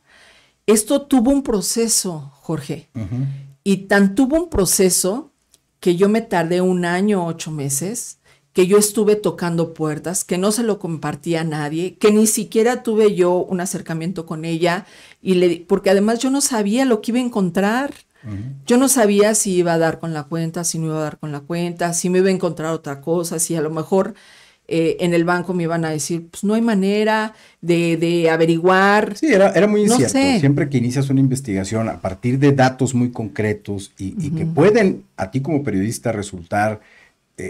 esto tuvo un proceso, Jorge. Uh-huh. Y tan tuvo un proceso que yo me tardé 1 año, 8 meses, que yo estuve tocando puertas, que no se lo compartía a nadie, que ni siquiera tuve yo un acercamiento con ella, porque además yo no sabía lo que iba a encontrar. Uh-huh. Yo no sabía si iba a dar con la cuenta, si no iba a dar con la cuenta, si me iba a encontrar otra cosa, si a lo mejor en el banco me iban a decir, pues no hay manera de averiguar. Sí, era muy incierto. No sé. Siempre que inicias una investigación a partir de datos muy concretos y que pueden a ti como periodista resultar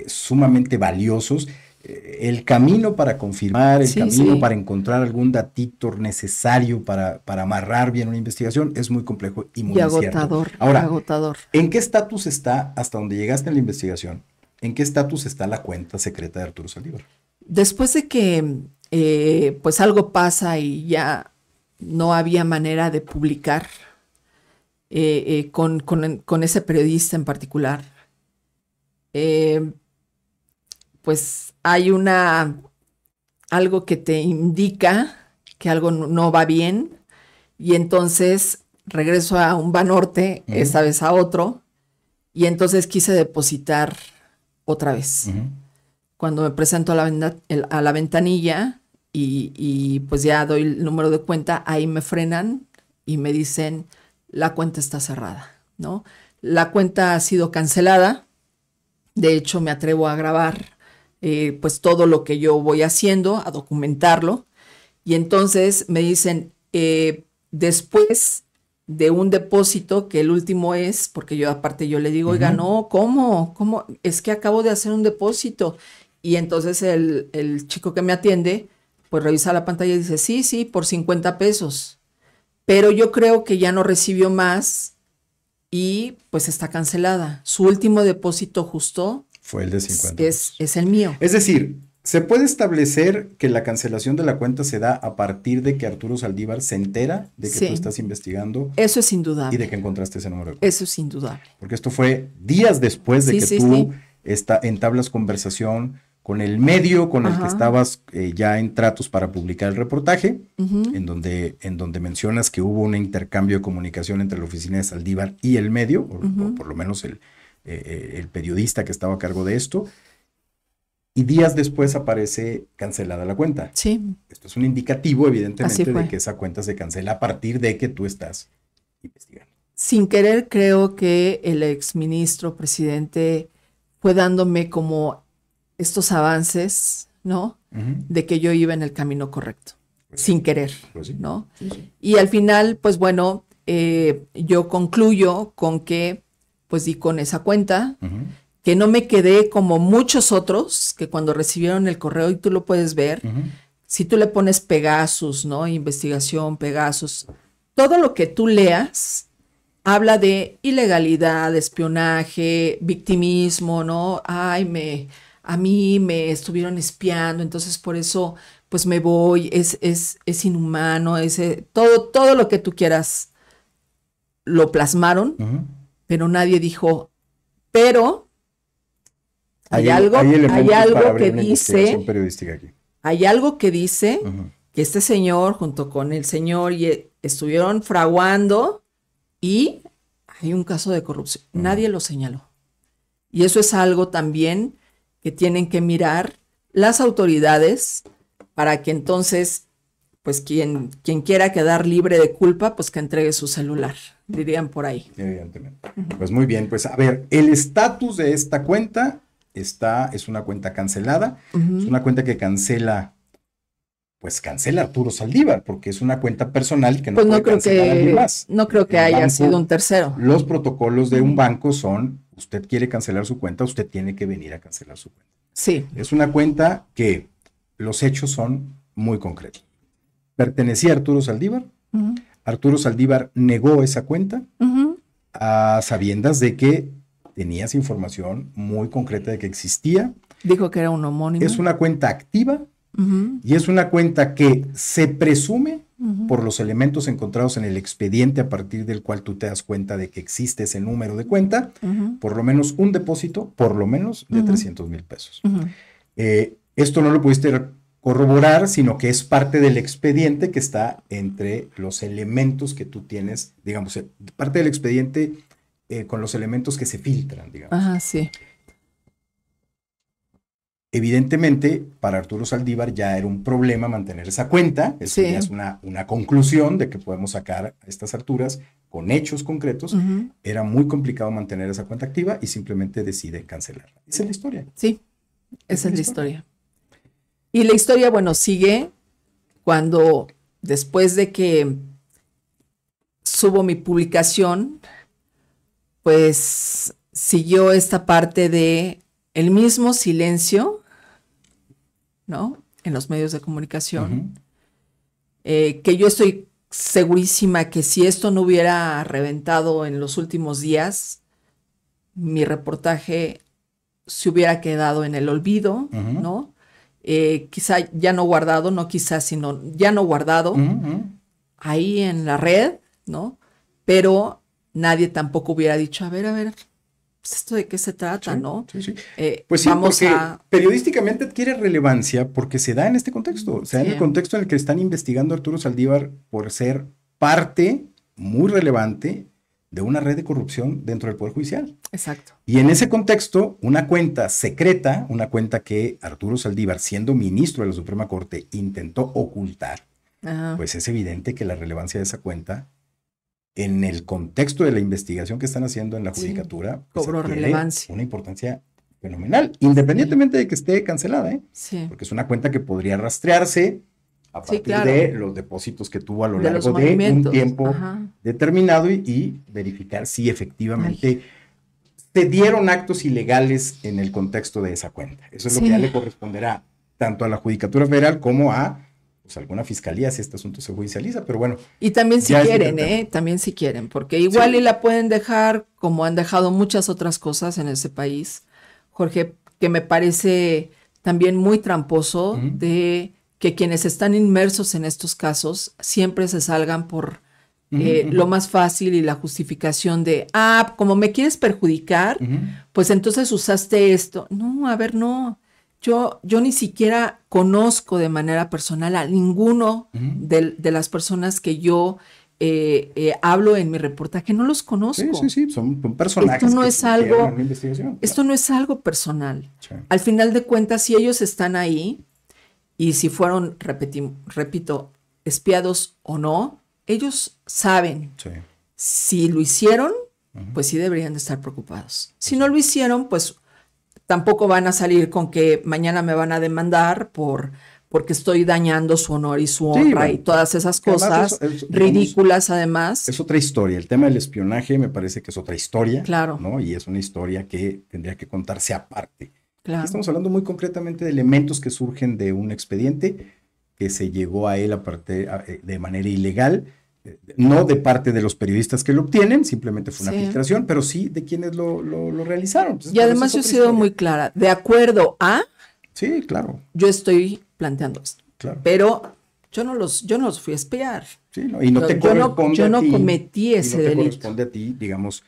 sumamente valiosos, el camino para confirmar, el camino para encontrar algún datito necesario para amarrar bien una investigación es muy complejo y muy agotador. Incierto. Ahora, agotador. ¿En qué estatus está, hasta donde llegaste en la investigación, en qué estatus está la cuenta secreta de Arturo Saldívar? Después de que pues algo pasa y ya no había manera de publicar con ese periodista en particular, pues hay algo que te indica que algo no va bien y entonces regreso a un Banorte, esta vez a otro, y entonces quise depositar otra vez. Cuando me presento a la ventanilla y pues ya doy el número de cuenta, ahí me frenan y me dicen, la cuenta está cerrada, ¿no? La cuenta ha sido cancelada. De hecho, me atrevo a grabar pues todo lo que yo voy haciendo, a documentarlo. Y entonces me dicen, después de un depósito, que el último es, porque yo aparte yo le digo, oiga, no, ¿cómo? Es que acabo de hacer un depósito. Y entonces el chico que me atiende, pues revisa la pantalla y dice, sí, por 50 pesos. Pero yo creo que ya no recibió más y pues está cancelada. Su último depósito justo fue el de 50 pesos. Es el mío. Es decir, ¿se puede establecer que la cancelación de la cuenta se da a partir de que Arturo Saldívar se entera de que tú estás investigando? Eso es indudable. Y de que encontraste ese número de cuenta. Eso es indudable. Porque esto fue días después de que tú entablas conversación con el medio con el que estabas ya en tratos para publicar el reportaje, en donde mencionas que hubo un intercambio de comunicación entre la oficina de Saldívar y el medio, o por lo menos el periodista que estaba a cargo de esto, y días después aparece cancelada la cuenta. Sí. Esto es un indicativo, evidentemente, de que esa cuenta se cancela a partir de que tú estás investigando. Sin querer, creo que el exministro presidente fue dándome como estos avances, ¿no? De que yo iba en el camino correcto, pues sin querer, pues sí, ¿no? Sí. Y al final, pues bueno, yo concluyo con que, pues di con esa cuenta, que no me quedé como muchos otros que cuando recibieron el correo, y tú lo puedes ver, si tú le pones Pegasus, ¿no? Investigación, Pegasus, todo lo que tú leas habla de ilegalidad, espionaje, victimismo, ¿no? A mí me estuvieron espiando, entonces por eso pues me voy, es inhumano, todo lo que tú quieras lo plasmaron, pero nadie dijo, pero Hay algo que dice, periodística aquí. hay algo que dice que este señor junto con el señor estuvieron fraguando y hay un caso de corrupción. Nadie lo señaló. Y eso es algo también que tienen que mirar las autoridades para que entonces, pues quien quiera quedar libre de culpa, pues que entregue su celular, dirían por ahí. Evidentemente. Pues muy bien, pues a ver, el estatus de esta cuenta es una cuenta cancelada, es una cuenta que cancela Arturo Saldívar, porque es una cuenta personal que no pues puede cancelar a alguien más. No creo que haya sido un tercero. Los protocolos de un banco son, usted quiere cancelar su cuenta, usted tiene que venir a cancelar su cuenta. Sí. Es una cuenta que los hechos son muy concretos. Pertenecía a Arturo Saldívar. Arturo Saldívar negó esa cuenta a sabiendas de que tenías información muy concreta de que existía. Dijo que era un homónimo. Es una cuenta activa y es una cuenta que se presume por los elementos encontrados en el expediente a partir del cual tú te das cuenta de que existe ese número de cuenta, por lo menos un depósito, por lo menos de 300,000 pesos. Esto no lo pudiste corroborar, sino que es parte del expediente que está entre los elementos que tú tienes, digamos, parte del expediente con los elementos que se filtran, digamos. Ajá, sí. Evidentemente, para Arturo Saldívar ya era un problema mantener esa cuenta. Eso ya es una conclusión de que podemos sacar a estas alturas con hechos concretos. Era muy complicado mantener esa cuenta activa y simplemente decide cancelarla. Esa es la historia. Sí, esa es la historia. Y la historia, bueno, sigue cuando después de que subo mi publicación, pues siguió esta parte de el mismo silencio, ¿no? En los medios de comunicación, que yo estoy segurísima que si esto no hubiera reventado en los últimos días, mi reportaje se hubiera quedado en el olvido, ¿no? Quizá ya no guardado, no quizá, sino ya no guardado, ahí en la red, ¿no? Pero nadie tampoco hubiera dicho, a ver, pues esto de qué se trata, ¿no? Sí. Pues sí, porque periodísticamente adquiere relevancia porque se da en este contexto, o sea, en el contexto en el que están investigando a Arturo Saldívar por ser parte muy relevante de una red de corrupción dentro del Poder Judicial. Exacto. Y en ese contexto, una cuenta secreta, una cuenta que Arturo Saldívar, siendo ministro de la Suprema Corte, intentó ocultar, pues es evidente que la relevancia de esa cuenta, en el contexto de la investigación que están haciendo en la judicatura, pues cobró relevancia. Una importancia fenomenal, independientemente de que esté cancelada, Sí. Porque es una cuenta que podría rastrearse a partir de los depósitos que tuvo a lo largo de un tiempo determinado y verificar si efectivamente se dieron actos ilegales en el contexto de esa cuenta. Eso es lo que ya le corresponderá tanto a la Judicatura Federal como a alguna fiscalía si este asunto se judicializa, pero bueno. Y también si quieren, también si quieren, porque igual y la pueden dejar como han dejado muchas otras cosas en ese país, Jorge, que me parece también muy tramposo de que quienes están inmersos en estos casos siempre se salgan por lo más fácil y la justificación de, como me quieres perjudicar, pues entonces usaste esto. No, a ver, no. Yo ni siquiera conozco de manera personal a ninguno de las personas que yo hablo en mi reportaje, no los conozco. Sí, son personajes. Esto no es algo personal. Sí. Al final de cuentas, si ellos están ahí y si fueron, repito, espiados o no, ellos saben. Sí. Si lo hicieron, pues sí deberían de estar preocupados. Si no lo hicieron, pues tampoco van a salir con que mañana me van a demandar porque estoy dañando su honor y su honra y todas esas cosas ridículas además. Es otra historia. El tema del espionaje me parece que es otra historia. Claro. ¿No? Y es una historia que tendría que contarse aparte. Claro. Aquí estamos hablando muy concretamente de elementos que surgen de un expediente que se llegó a él de manera ilegal. No de parte de los periodistas que lo obtienen, simplemente fue una filtración, pero sí de quienes lo realizaron. Entonces, y además yo he sido muy clara, de acuerdo a... Sí, claro. Yo estoy planteando esto, claro. Pero yo no los fui a espiar. Sí, no, y no te corresponde yo a ti. No cometí ese delito. No te corresponde a ti, digamos,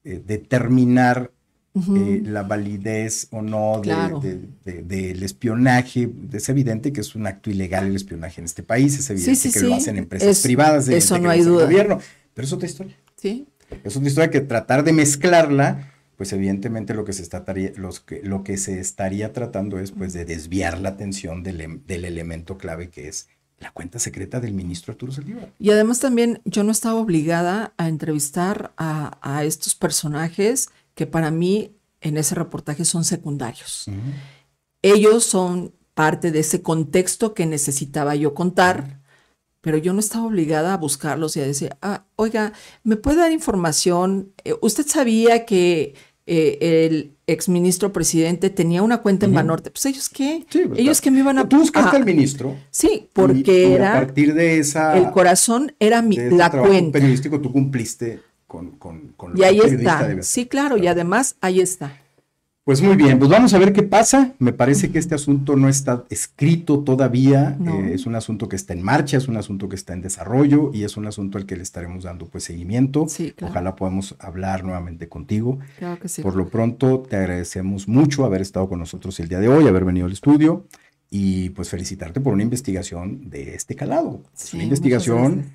determinar la validez o no Claro. del espionaje. Es evidente que es un acto ilegal el espionaje en este país, es evidente que lo hacen empresas privadas, es eso evidente no que hay lo hace el duda. gobierno, pero es otra historia. Sí. Es una historia que tratar de mezclarla, pues evidentemente lo que se estaría tratando es pues de desviar la atención del elemento clave que es la cuenta secreta del ministro Arturo Saldívar. Y además también yo no estaba obligada a entrevistar a estos personajes que para mí en ese reportaje son secundarios. Ellos son parte de ese contexto que necesitaba yo contar, pero yo no estaba obligada a buscarlos y a decir, oiga, ¿me puede dar información? ¿Usted sabía que el exministro presidente tenía una cuenta en Banorte? Pues ellos qué, Sí, ellos que me iban a... Tú buscaste al ministro. Sí, porque y era... a partir de esa... El corazón era la cuenta. Periodístico, tú cumpliste con lo y ahí que periodista está. debe Sí, hacer. claro, y además ahí está. Pues muy bien, pues vamos a ver qué pasa. Me parece que este asunto no está escrito todavía, No. Es un asunto que está en marcha, es un asunto que está en desarrollo y es un asunto al que le estaremos dando pues seguimiento. Sí, claro. Ojalá podamos hablar nuevamente contigo. Claro que sí. Por lo pronto te agradecemos mucho haber estado con nosotros el día de hoy, haber venido al estudio y pues felicitarte por una investigación de este calado. Sí, es una investigación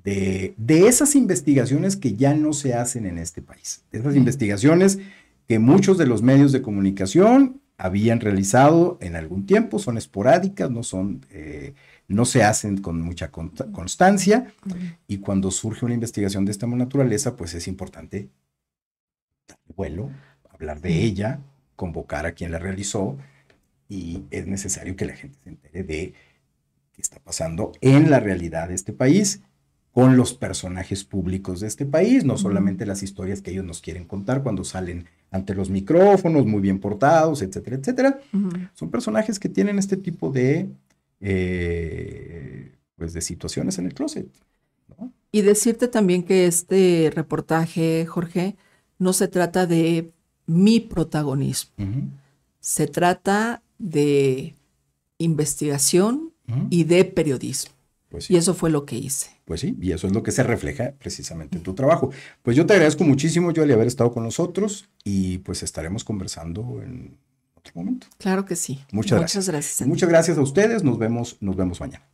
de esas investigaciones que ya no se hacen en este país, de esas investigaciones que muchos de los medios de comunicación habían realizado en algún tiempo, son esporádicas, no se hacen con mucha constancia, y cuando surge una investigación de esta naturaleza, pues es importante darle vuelo, hablar de ella, convocar a quien la realizó, y es necesario que la gente se entere de qué está pasando en la realidad de este país, con los personajes públicos de este país, no solamente las historias que ellos nos quieren contar cuando salen ante los micrófonos, muy bien portados, etcétera, etcétera. Son personajes que tienen este tipo de, pues de situaciones en el closet, ¿no? Y decirte también que este reportaje, Jorge, no se trata de mi protagonismo. Se trata de investigación y de periodismo. Pues sí. Y eso fue lo que hice. Pues sí, y eso es lo que se refleja precisamente en tu trabajo. Pues yo te agradezco muchísimo, Joely, haber estado con nosotros y pues estaremos conversando en otro momento. Claro que sí. Muchas gracias. Muchas gracias. Muchas gracias a ustedes. Nos vemos mañana.